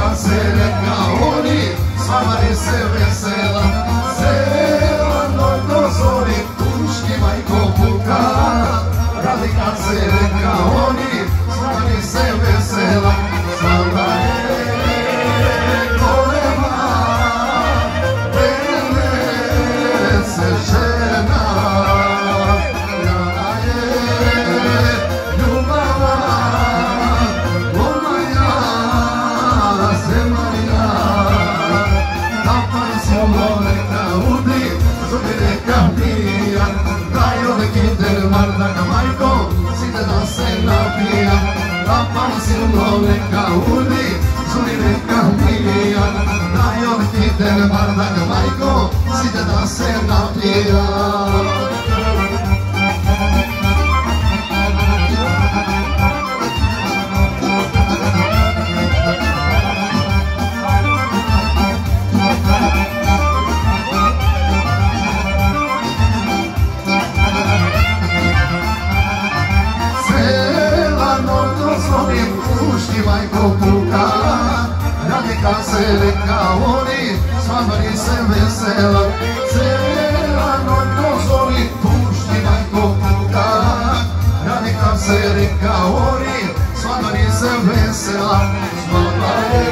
kad se reka oni, slavani se vesela. Sela noć do zori, puški majko puka. Radi kad se reka oni, slavani se vesela. Slava je golema, venece žena. Jana je ljubava, golmaja zemalja. Tapan si u neka udi, zubi neka pija. Daj ove kiter mardaga majko, side da se napija. Tapan si u neka udi, zubi neka pija. Daj ove kiter mardaga majko, side da se napija. Puški majko puka, radi kad se reka oni, slavani se vesela. Cijela noć dozvoli, puški majko puka, radi kad se reka oni, slavani se vesela. Slava je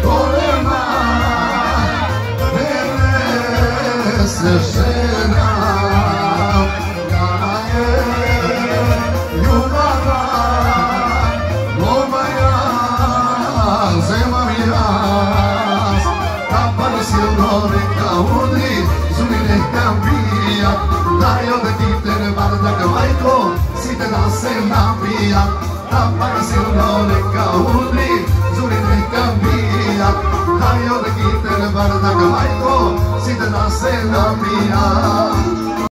golema, venece žena. Jana je ljubava, silno neka udi, zubi neka pija. Daj ove kiter mardaga majko, side da se napija. Tapan silno neka udi, zubi neka pija. Daj ove kiter mardaga majko, side da se napija.